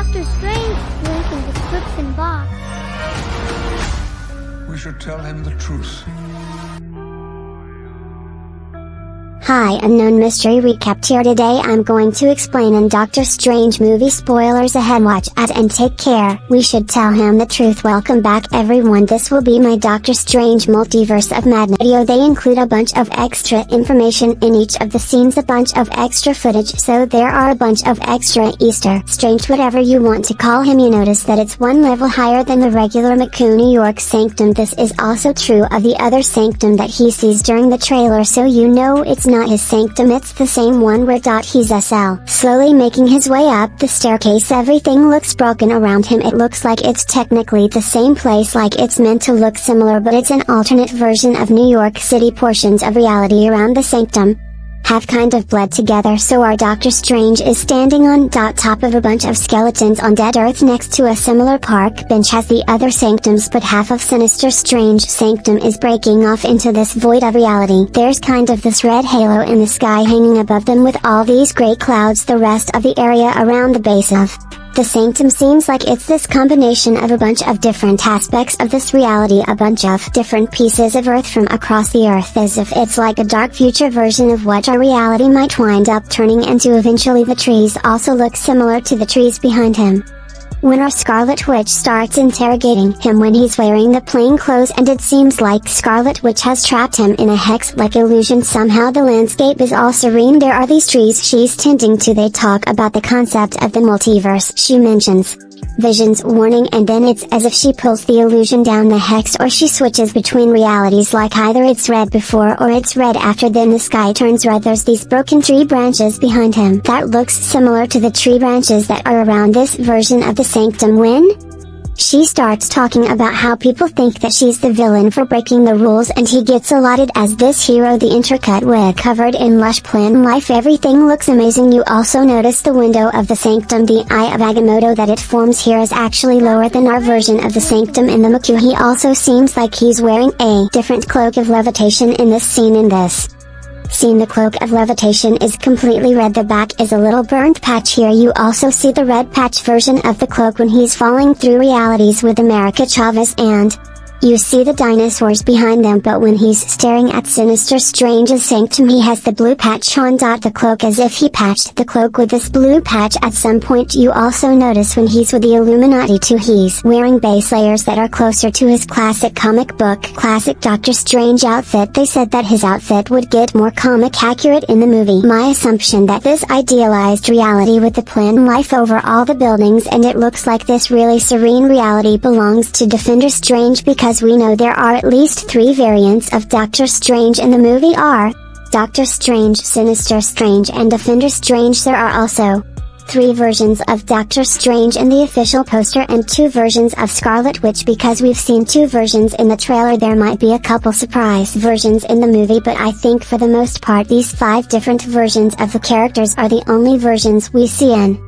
Doctor Strange link in description box. We should tell him the truth. Hi, Unknown Mystery Recap here. Today I'm going to explain in Doctor Strange movie spoilers ahead. Watch out and take care. We should tell him the truth. Welcome back everyone. This will be my Doctor Strange Multiverse of Madness video. They include a bunch of extra information in each of the scenes, a bunch of extra footage, so there are a bunch of extra Easter Strange, whatever you want to call him. You notice that it's one level higher than the regular McCool New York Sanctum. This is also true of the other Sanctum that he sees during the trailer, so you know it's not his sanctum, it's the same one where he's SL. Slowly making his way up the staircase, everything looks broken around him. It looks like it's technically the same place, like it's meant to look similar, but it's an alternate version of New York City. Portions of reality around the sanctum have kind of bled together, so our Doctor Strange is standing on top of a bunch of skeletons on dead Earth next to a similar park bench as the other sanctums, but half of Sinister Strange sanctum is breaking off into this void of reality. There's kind of this red halo in the sky hanging above them with all these gray clouds. The rest of the area around the base of the sanctum seems like it's this combination of a bunch of different aspects of this reality, a bunch of different pieces of Earth from across the Earth, as if it's like a dark future version of what our reality might wind up turning into eventually. The trees also look similar to the trees behind him when our Scarlet Witch starts interrogating him when he's wearing the plain clothes, and it seems like Scarlet Witch has trapped him in a hex-like illusion. Somehow the landscape is all serene. There are these trees she's tending to. They talk about the concept of the multiverse. She mentions Vision's warning, and then it's as if she pulls the illusion down the hex, or she switches between realities, like either it's red before or it's red after. Then the sky turns red. There's these broken tree branches behind him that looks similar to the tree branches that are around this version of the sanctum. When she starts talking about how people think that she's the villain for breaking the rules, and he gets allotted as this hero. The intricate wig covered in lush plant life, everything looks amazing. You also notice the window of the sanctum, the Eye of Agamotto that it forms here, is actually lower than our version of the sanctum in the McCool. He also seems like he's wearing a different cloak of levitation in this scene. In this scene, the cloak of levitation is completely red. The back is a little burnt patch here. You also see the red patch version of the cloak when he's falling through realities with America Chavez, and you see the dinosaurs behind them. But when he's staring at Sinister Strange's sanctum, he has the blue patch on the cloak, as if he patched the cloak with this blue patch at some point. You also notice when he's with the Illuminati too, he's wearing base layers that are closer to his classic comic book classic Doctor Strange outfit. They said that his outfit would get more comic accurate in the movie. My assumption that this idealized reality with the plan life over all the buildings, and it looks like this really serene reality belongs to Defender Strange, because we know there are at least 3 variants of Doctor Strange in the movie are Doctor Strange, Sinister Strange, and Defender Strange. There are also 3 versions of Doctor Strange in the official poster and 2 versions of Scarlet Witch. Because we've seen 2 versions in the trailer, there might be a couple surprise versions in the movie, but I think for the most part these 5 different versions of the characters are the only versions we see in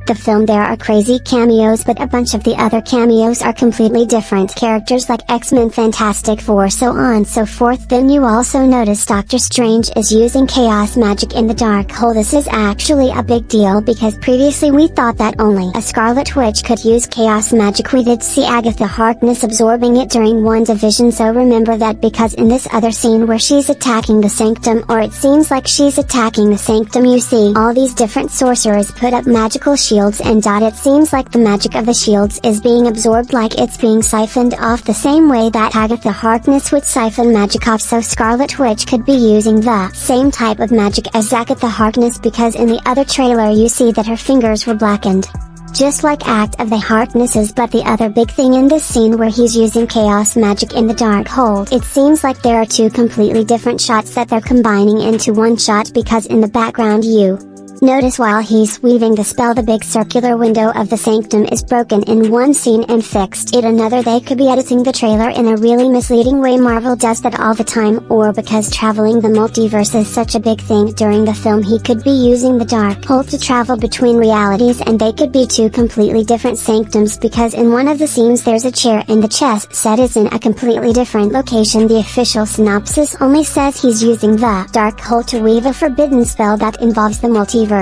the film. There are crazy cameos, but a bunch of the other cameos are completely different characters, like X-Men, Fantastic Four, so on so forth. Then you also notice Doctor Strange is using chaos magic in the dark hole. This is actually a big deal, because previously we thought that only a Scarlet Witch could use chaos magic. We did see Agatha Harkness absorbing it during WandaVision, so remember that, because in this other scene where she's attacking the sanctum, or it seems like she's attacking the sanctum, you see all these different sorcerers put up magical shields, and it seems like the magic of the shields is being absorbed, like it's being siphoned off the same way that Agatha Harkness would siphon magic off. So Scarlet Witch could be using the same type of magic as Agatha Harkness, because in the other trailer you see that her fingers were blackened, just like Act of the Harknesses. But the other big thing in this scene where he's using chaos magic in the dark hole, it seems like there are 2 completely different shots that they're combining into one shot, because in the background you notice while he's weaving the spell, the big circular window of the sanctum is broken in one scene and fixed in another. They could be editing the trailer in a really misleading way. Marvel does that all the time, or because traveling the multiverse is such a big thing during the film, he could be using the dark hole to travel between realities, and they could be 2 completely different sanctums, because in one of the scenes there's a chair and the chess set is in a completely different location. The official synopsis only says he's using the dark hole to weave a forbidden spell that involves the multiverse.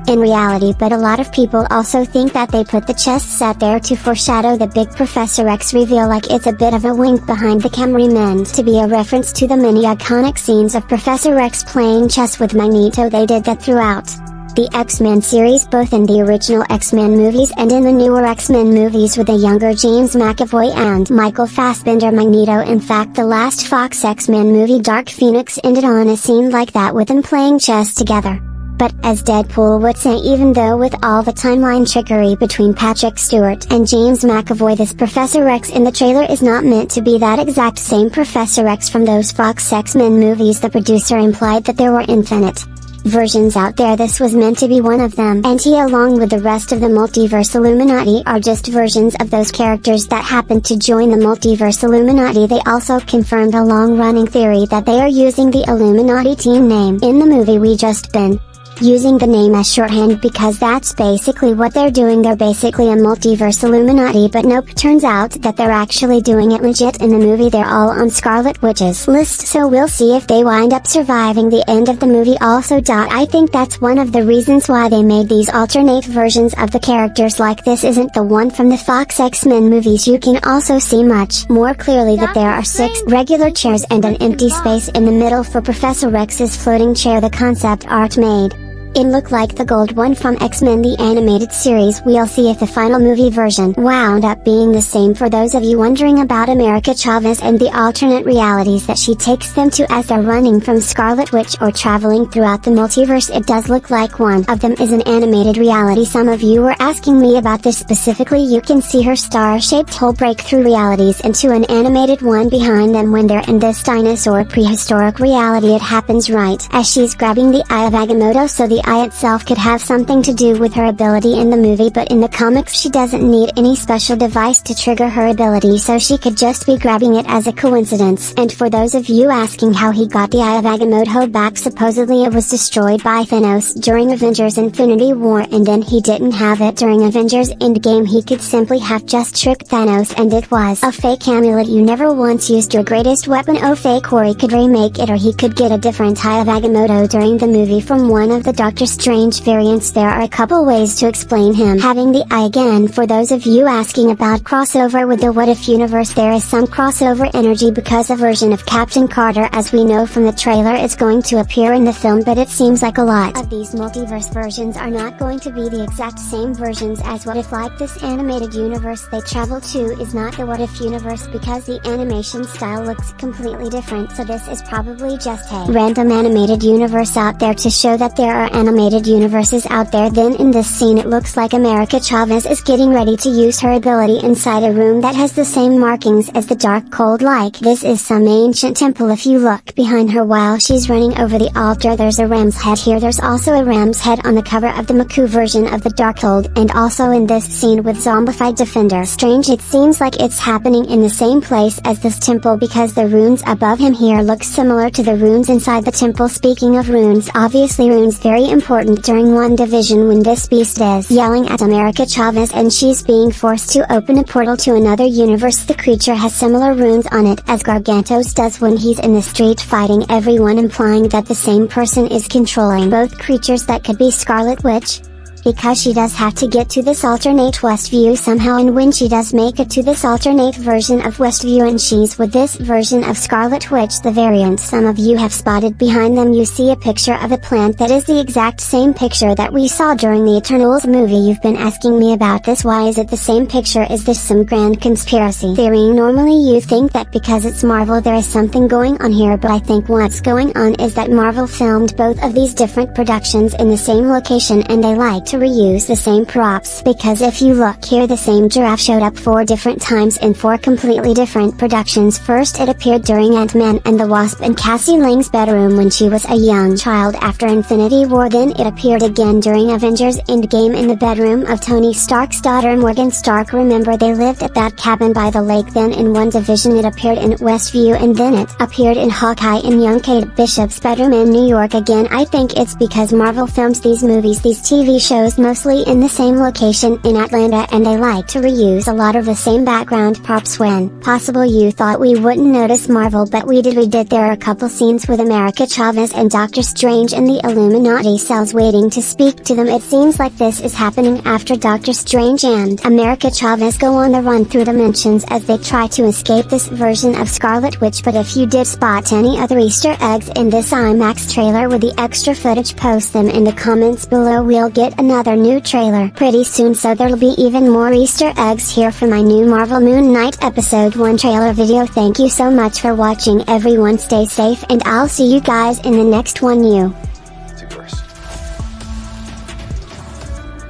in reality, but a lot of people also think that they put the chess set there to foreshadow the big Professor X reveal, like it's a bit of a wink behind the camera meant to be a reference to the many iconic scenes of Professor X playing chess with Magneto. They did that throughout the X-Men series, both in the original X-Men movies and in the newer X-Men movies with the younger James McAvoy and Michael Fassbender Magneto. In fact, the last Fox X-Men movie Dark Phoenix ended on a scene like that with them playing chess together. But, as Deadpool would say, even though with all the timeline trickery between Patrick Stewart and James McAvoy, this Professor X in the trailer is not meant to be that exact same Professor X from those Fox X-Men movies. The producer implied that there were infinite versions out there. This was meant to be one of them, and he, along with the rest of the Multiverse Illuminati, are just versions of those characters that happened to join the Multiverse Illuminati. They also confirmed a long-running theory that they are using the Illuminati team name in the movie. We just been using the name as shorthand because that's basically what they're doing. They're basically a Multiverse Illuminati, but nope, turns out that they're actually doing it legit in the movie. They're all on Scarlet Witch's list, so we'll see if they wind up surviving the end of the movie. Also, I think that's one of the reasons why they made these alternate versions of the characters. Like this isn't the one from the Fox X-Men movies. You can also see much more clearly that there are 6 regular chairs and an empty space in the middle for Professor X's floating chair. The concept art made it looked like the gold one from X-Men the animated series. We'll see if the final movie version wound up being the same. For those of you wondering about America Chavez and the alternate realities that she takes them to as they're running from Scarlet Witch or traveling throughout the multiverse, it does look like one of them is an animated reality. Some of you were asking me about this specifically. You can see her star-shaped hole break through realities into an animated one behind them when they're in this dinosaur prehistoric reality. It happens right as she's grabbing the eye of Agamotto, so the eye itself could have something to do with her ability in the movie, but in the comics she doesn't need any special device to trigger her ability, so she could just be grabbing it as a coincidence. And for those of you asking how he got the eye of Agamotto back, supposedly it was destroyed by Thanos during Avengers Infinity War, and then he didn't have it during Avengers Endgame. He could simply have just tricked Thanos, and it was a fake amulet. You never once used your greatest weapon. Oh, fake. Or he could remake it, or he could get a different eye of Agamotto during the movie from one of the Doctor Strange variants. There are a couple ways to explain him having the eye again. For those of you asking about crossover with the What If universe, there is some crossover energy because a version of Captain Carter, as we know from the trailer, is going to appear in the film, but it seems like a lot of these multiverse versions are not going to be the exact same versions as What If. Like this animated universe they travel to is not the What If universe because the animation style looks completely different, so this is probably just a random animated universe out there to show that there are animated universes out there. Then in this scene it looks like America Chavez is getting ready to use her ability inside a room that has the same markings as the dark cold. Like this is some ancient temple. If you look behind her while she's running over the altar, there's a ram's head here. There's also a ram's head on the cover of the Maku version of the Darkhold, and also in this scene with zombified Defender Strange. It seems like it's happening in the same place as this temple because the runes above him here look similar to the runes inside the temple. Speaking of runes, obviously runes very important during WandaVision when this beast is yelling at America Chavez and she's being forced to open a portal to another universe. The creature has similar runes on it as Gargantos does when he's in the street fighting everyone, implying that the same person is controlling both creatures. That could be Scarlet Witch, because she does have to get to this alternate Westview somehow, and when she does make it to this alternate version of Westview and she's with this version of Scarlet Witch, the variant some of you have spotted behind them, you see a picture of a plant that is the exact same picture that we saw during the Eternals movie. You've been asking me about this. Why is it the same picture? Is this some grand conspiracy theory? Normally you think that because it's Marvel there is something going on here, but I think what's going on is that Marvel filmed both of these different productions in the same location and they like to reuse the same props, because if you look here, the same giraffe showed up 4 different times in 4 completely different productions. First it appeared during Ant-Man and the Wasp in Cassie Lang's bedroom when she was a young child after Infinity War. Then it appeared again during Avengers Endgame in the bedroom of Tony Stark's daughter Morgan Stark. Remember, they lived at that cabin by the lake. Then in WandaVision it appeared in Westview, and then it appeared in Hawkeye in young Kate Bishop's bedroom in New York again. I think it's because Marvel films these movies, these TV shows shows mostly in the same location in Atlanta, and they like to reuse a lot of the same background props when possible. You thought we wouldn't notice Marvel, but we did. There are a couple scenes with America Chavez and Doctor Strange in the Illuminati cells waiting to speak to them. It seems like this is happening after Doctor Strange and America Chavez go on the run through dimensions as they try to escape this version of Scarlet Witch. But if you did spot any other Easter eggs in this IMAX trailer with the extra footage, post them in the comments below. We'll get another new trailer pretty soon, so there'll be even more Easter eggs here for my new Marvel Moon Knight Episode 1 trailer video. Thank you so much for watching, everyone. Stay safe, and I'll see you guys in the next one. Multiverse.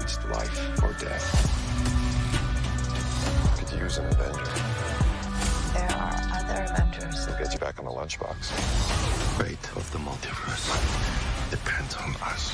It's life or death. Could use an Avenger. There are other Avengers. We'll get you back on the lunchbox. Fate of the multiverse depends on us.